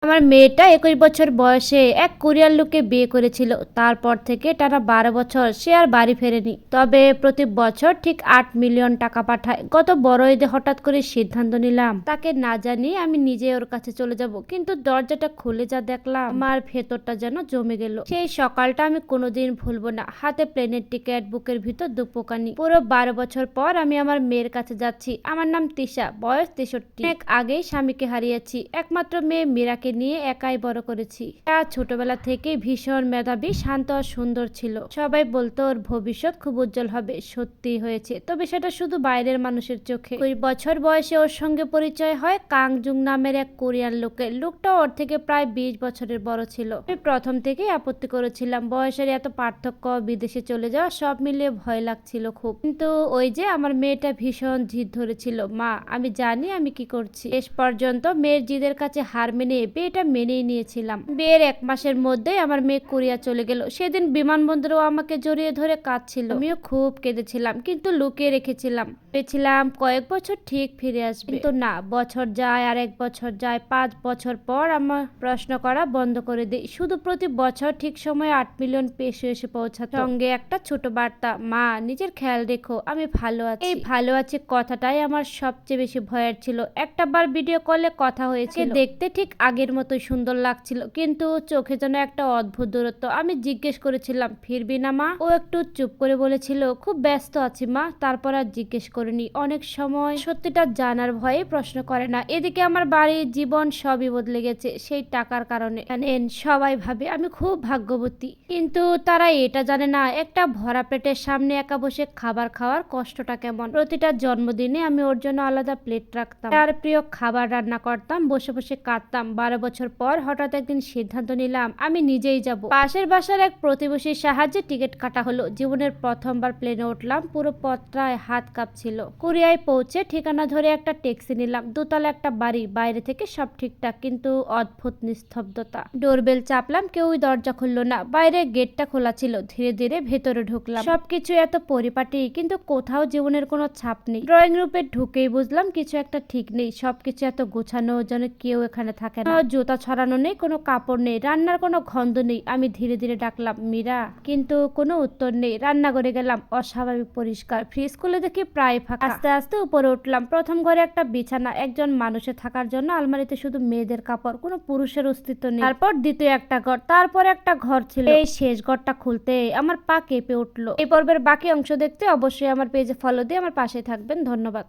আমার মেয়েটা 21 বছর বয়সে এক কোরিয়ান লোককে বিয়ে করেছিল। তারপর থেকে টানা 12 বছর সে আর বাড়ি ফেরেনি। তবে প্রতি বছর ঠিক 8 মিলিয়ন টাকা পাঠায়। গত বড় ঈদে হঠাৎ করে সিদ্ধান্ত নিলাম তাকে না জানিয়ে আমি নিজে ওর কাছে চলে যাব। কিন্তু দরজাটা খুলে যা দেখলাম আমার ভেতরটা যেন জমে গেল। সেই সকালটা আমি কোনোদিন ভুলবো না। হাতে প্লেনের টিকিট, বুকের ভিতর দুপোকানি। পুরো 12 বছর পর আমি আমার মেয়ের কাছে যাচ্ছি। আমার নাম তিশা, বয়স 63। অনেক আগেই স্বামীকে হারিয়েছি। একমাত্র মেয়ে মীরাকে নিয়ে একাই বড় করেছি। তার ছোটবেলা থেকে ভীষণ মেধাবী, শান্ত আর সুন্দর ছিল। সবাই বলতো ওর ভবিষ্যৎ খুব উজ্জ্বল হবে। সত্যি হয়েছে, তবে সেটা শুধু বাইরের মানুষের চোখে। 20 বছর বয়সে ওর সঙ্গে পরিচয় হয় কাংজুং নামের এক কোরিয়ান লোকের। লোকটা ওর থেকে প্রায় 20 বছরের বড় ছিল। আমি প্রথম থেকেই আপত্তি করেছিলাম, বয়সের এত পার্থক্য, বিদেশে চলে যাওয়া, সব মিলিয়ে ভয় লাগছিল খুব। কিন্তু ওই যে আমার মেয়েটা ভীষণ জিদ ধরেছিল। মা, আমি জানি আমি কি করছি। শেষ পর্যন্ত মেয়ের জিদের কাছে হার মেনে বিয়েটা মেনেই নিয়েছিলাম। বিয়ের 1 মাসের মধ্যেই আমার মেয়ে কোরিয়া চলে গেল। সেদিন বিমানবন্দরেও আমাকে জড়িয়ে ধরে কাঁদছিল। আমিও খুব কেঁদেছিলাম, কিন্তু লুকিয়ে রেখেছিলাম। ভেবেছিলাম কয়েক বছর ঠিক ফিরে আসবে, কিন্তু না। বছর যায়, আর 1 বছর যায়। 5 বছর পর আমার প্রশ্ন করা বন্ধ করে দিই। শুধু প্রতি বছর ঠিক সময় 8 মিলিয়ন পেশো এসে পৌঁছাত, সঙ্গে একটা ছোট বার্তা, মা নিজের খেয়াল রেখো, আমি ভালো আছি। এই ভালো আছি কথাটাই আমার সবচেয়ে বেশি ভয়ের ছিল। একটা বার ভিডিও কলে কথা হয়েছিল, দেখতে ঠিক আগের মতোই সুন্দর লাগছিল, কিন্তু চোখে যেন একটা অদ্ভুত দূরত্ব। আমি জিজ্ঞেস করেছিলাম, ফিরবি না মা? ও একটু চুপ করে বলেছিল, খুব ব্যস্ত আছি মা। তারপর আর জিজ্ঞেস করিনি। অনেক সময় সত্যিটা জানার ভয়ে প্রশ্ন করে না। এদিকে আমার বাড়ি, জীবন সবই বদলে গেছে সেই টাকার কারণে। জানেন, সবাই ভাবে আমি খুব ভাগ্যবতী, কিন্তু তারা এটা জানে না একটা ভরা পেটের সামনে একা বসে খাবার খাওয়ার কষ্টটা কেমন। প্রতিটা জন্মদিনে আমি ওর জন্য আলাদা প্লেট রাখতাম, তার প্রিয় খাবার রান্না করতাম, বসে বসে কাঁদতাম। 12 বছর পর হঠাৎ একদিন সিদ্ধান্ত নিলাম আমি নিজেই যাব। পাশের বাসার এক প্রতিবেশীর সাহায্যে টিকিট কাটা হলো। জীবনের প্রথমবার প্লেনে উঠলাম। পুরো পথটায় হাত কাঁপছিল। কোরিয়ায় পৌঁছে ঠিকানা ধরে একটা ট্যাক্সি নিলাম। দোতলা একটা বাড়ি, বাইরে থেকে সব ঠিকঠাক, কিন্তু অদ্ভুত নিস্তব্ধতা। ডোরবেল চাপলাম, কেউই দরজা খুললো না। বাইরে গেটটা খোলা ছিল। ধীরে ধীরে ভেতরে ঢুকলাম। সবকিছু এত পরিপাটি, কিন্তু কোথাও জীবনের কোনো ছাপ নেই। ড্রয়িং রুমে ঢুকেই বুঝলাম কিছু একটা ঠিক নেই। সবকিছু এত গোছানো যেন কেউ এখানে থাকে না। জুতা ছড়ানো নেই, কোনো কাপড় নেই, রান্নার কোনো গন্ধ নেই। আমি ধীরে ধীরে ডাকলাম, মীরা, কিন্তু কোনো উত্তর নেই। রান্নাঘরে গেলাম, অস্বাভাবিক পরিষ্কার। ফ্রিজ খুলে দেখি প্রায় ফাঁকা। আস্তে আস্তে উপরে উঠলাম। প্রথম ঘরে একটা বিছানা, একজন মানুষের থাকার জন্য। আলমারিতে শুধু মেয়েদের কাপড়, কোনো পুরুষের অস্তিত্ব নেই। তারপর দ্বিতীয় একটা ঘর, তারপর একটা ঘর ছিল। এই শেষ ঘরটা খুলতে আমার পা কেঁপে উঠলো। এই পর্বের বাকি অংশ দেখতে অবশ্যই আমার পেজে ফলো দিয়ে আমার পাশে থাকবেন। ধন্যবাদ।